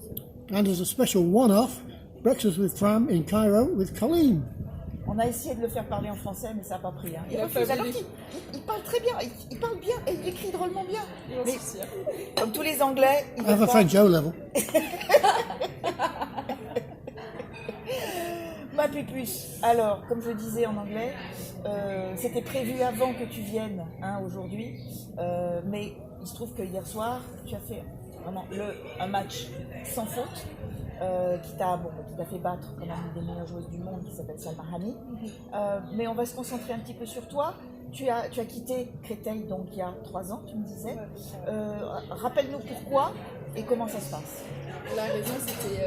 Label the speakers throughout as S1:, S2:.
S1: chose.
S2: And as a special one-off, Breakfast with Fram in Cairo with Colleen.
S3: On a essayé de le faire parler en français, mais ça n'a pas pris. Hein.
S1: Il a fallu.
S3: Alors qu'il parle très bien, il parle bien et il écrit drôlement bien. Mais comme tous les Anglais, il
S2: I have a French O level.
S3: Ma pépus. Alors, comme je le disais en anglais, c'était prévu avant que tu viennes aujourd'hui, mais il se trouve que hier soir, tu as fait vraiment un match sans faute. Qui t'a fait battre quand même une des meilleures joueuses du monde qui s'appelle Salma Hani. Mais on va se concentrer un petit peu sur toi. Tu as quitté Créteil donc il y a 3 ans, tu me disais. Rappelle-nous pourquoi et comment ça se passe.
S1: La raison, c'était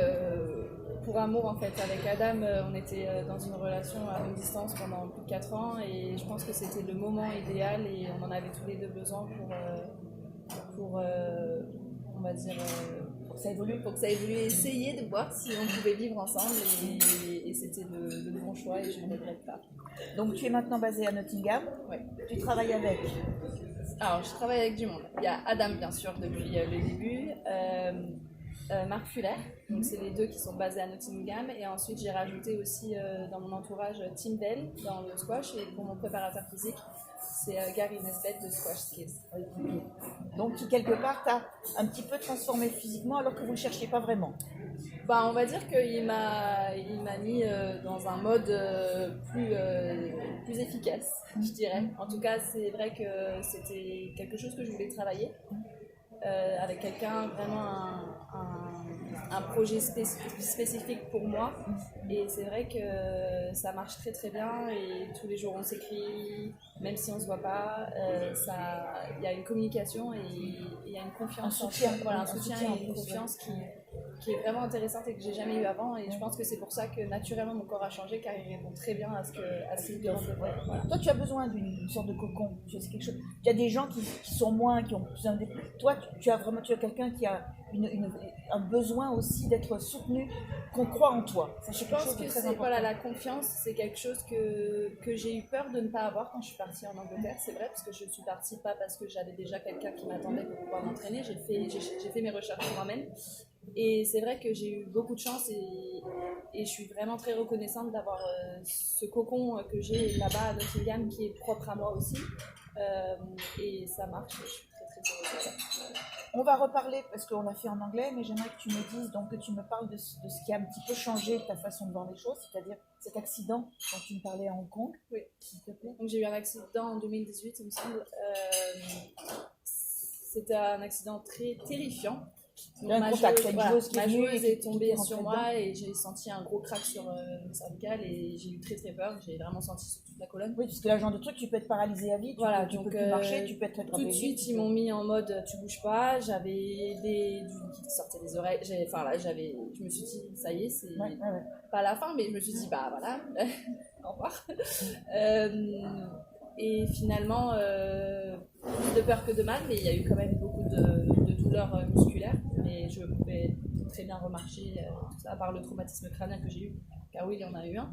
S1: pour amour en fait. Avec Adam, on était dans une relation à longue distance pendant plus de 4 ans et je pense que c'était le moment idéal et on en avait tous les deux besoin pour on va dire... pour que ça évolue, essayer de voir si on pouvait vivre ensemble et c'était le bon choix et je ne regrette pas.
S3: Donc tu es maintenant basée à Nottingham.
S1: Oui.
S3: Tu travailles avec?
S1: Alors je travaille avec du monde. Il y a Adam bien sûr depuis le début, Marc Fuller, donc c'est les deux qui sont basés à Nottingham et ensuite j'ai rajouté aussi dans mon entourage Tim Bell dans le squash et pour mon préparateur physique c'est Gary Nesbitt de Squash Skills.
S3: Donc qui quelque part t'a un petit peu transformé physiquement alors que vous ne le cherchiez pas vraiment.
S1: Bah, on va dire qu'il m'a mis dans un mode plus efficace, je dirais. En tout cas, c'est vrai que c'était quelque chose que je voulais travailler avec quelqu'un, vraiment un projet spécifique pour moi. Et c'est vrai que ça marche très très bien et tous les jours on s'écrit, même si on ne se voit pas, il y a une communication et il y a une confiance.
S3: Un soutien
S1: Et une confiance qui est vraiment intéressante et que j'ai jamais eu avant et je pense que c'est pour ça que naturellement mon corps a changé car il répond très bien à ce qu'il demande. Voilà.
S3: Toi tu as besoin d'une sorte de cocon, c'est quelque chose. Il y a des gens qui sont moins, qui ont besoin de... Toi tu as quelqu'un qui a un besoin aussi d'être soutenu, qu'on croit en toi.
S1: Je pense que c'est la confiance, c'est quelque chose que j'ai eu peur de ne pas avoir quand je suis partie en Angleterre, c'est vrai, parce que je suis partie pas parce que j'avais déjà quelqu'un qui m'attendait pour pouvoir m'entraîner, j'ai fait mes recherches moi-même. Et c'est vrai que j'ai eu beaucoup de chance et je suis vraiment très reconnaissante d'avoir ce cocon que j'ai là-bas à Nottingham qui est propre à moi aussi. Et ça marche, je suis très très heureuse de ça.
S3: On va reparler parce qu'on l'a fait en anglais, mais j'aimerais que tu me dises, donc que tu me parles de ce qui a un petit peu changé ta façon de voir les choses, c'est-à-dire cet accident dont tu me parlais à Hong Kong.
S1: Oui, s'il te plaît. Donc j'ai eu un accident en 2018, il me semble. C'était un accident très terrifiant. Donc, ma joueuse est tombée sur moi et j'ai senti un gros crack sur le cervical et j'ai eu très très peur, j'ai vraiment senti sur toute la colonne.
S3: Oui, parce que là, genre de truc, tu peux être paralysé à vie, tu peux plus marcher, tu peux être
S1: tout de suite, ils m'ont mis en mode tu bouges pas, j'avais du liquide qui sortait des oreilles, je me suis dit ça y est, c'est pas la fin, mais je me suis dit bah voilà, au revoir. Et finalement, plus de peur que de mal, mais il y a eu quand même beaucoup de douleurs musculaires, mais je pouvais très bien remarcher, à part le traumatisme crânien que j'ai eu, car oui, il y en a eu un.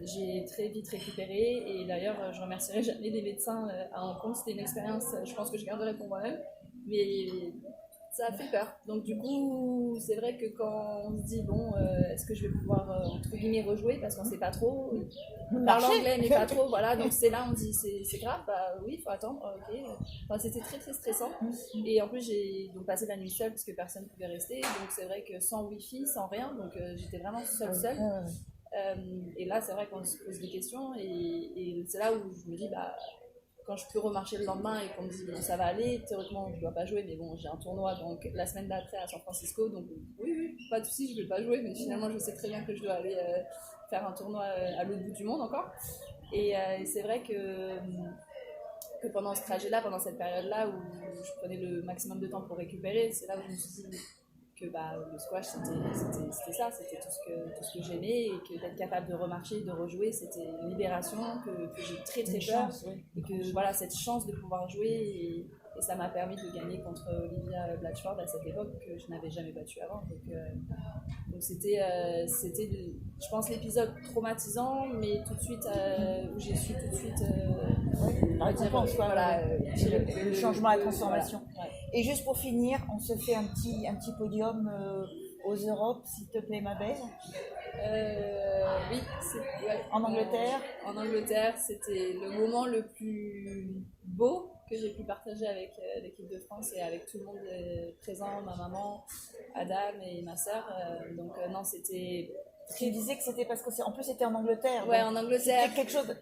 S1: J'ai très vite récupéré, et d'ailleurs, je remercierai jamais les médecins à Hong Kong, c'était une expérience, je pense que je garderai pour moi-même, mais ça a fait peur. Donc du coup, c'est vrai que quand on se dit, bon, est-ce que je vais pouvoir, entre guillemets, rejouer, parce qu'on ne sait pas trop, on parle anglais, mais pas trop, voilà, donc c'est là, on dit, c'est grave, bah oui, il faut attendre, ok. Enfin, c'était très très stressant, et en plus, j'ai donc passé la nuit seule, parce que personne ne pouvait rester, donc c'est vrai que sans wifi, sans rien, donc j'étais vraiment seule. Et là, c'est vrai qu'on se pose des questions, et c'est là où je me dis, bah, quand je peux remarcher le lendemain et qu'on me dit bon, ça va aller, théoriquement je ne dois pas jouer, mais bon, j'ai un tournoi donc la semaine d'après à San Francisco, donc oui, pas de soucis, je ne vais pas jouer, mais finalement je sais très bien que je dois aller faire un tournoi à l'autre bout du monde encore. Et c'est vrai que pendant ce trajet-là, pendant cette période-là où je prenais le maximum de temps pour récupérer, c'est là où je me suis dit que le squash c'était ça, c'était tout ce que j'aimais, et que d'être capable de remarcher, de rejouer, c'était une libération, que j'ai très très peur, et que voilà, cette chance de pouvoir jouer, et ça m'a permis de gagner contre Olivia Blatchford à cette époque que je n'avais jamais battue avant. Donc c'était je pense l'épisode traumatisant, mais tout de suite où j'ai su tout de suite
S3: la récompense, le changement, la transformation.
S1: Voilà.
S3: Et juste pour finir, on se fait un petit podium aux Europes, s'il te plaît, ma belle.
S1: Oui, ouais,
S3: En Angleterre.
S1: En Angleterre, c'était le moment le plus beau que j'ai pu partager avec l'équipe de France et avec tout le monde présent, ma maman, Adam et ma sœur. Donc non, c'était...
S3: Tu disais que c'était parce que en plus c'était en Angleterre.
S1: Ouais, en Angleterre.
S3: C'était quelque chose.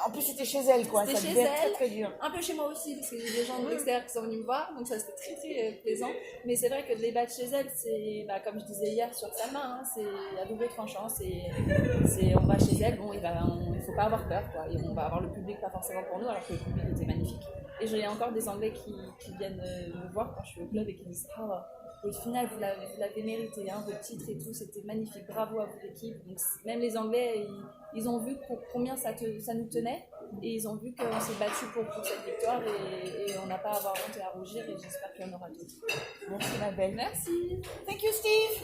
S3: En plus c'était chez elle quoi.
S1: C'était
S3: Ça
S1: chez
S3: devait être
S1: elle.
S3: très très dur.
S1: Un peu chez moi aussi parce que j'ai des gens de l'extérieur qui sont venus me voir, donc ça c'était très très plaisant. Mais c'est vrai que de les battre chez elle, c'est comme je disais hier sur Salma, hein, c'est à double tranchant. On va chez elle, bon il faut pas avoir peur quoi. Et on va avoir le public pas forcément pour nous alors que le public était magnifique. Et j'ai encore des Anglais qui viennent me voir quand je suis au club et qui me disent au final, vous l'avez mérité, hein, votre titre et tout, c'était magnifique, bravo à votre équipe. Donc, même les Anglais, ils ont vu combien ça nous tenait et ils ont vu qu'on s'est battu pour cette victoire et on n'a pas à avoir honte et à rougir et j'espère qu'il y en aura d'autres.
S3: Merci ma belle.
S1: Merci.
S3: Thank you Steve.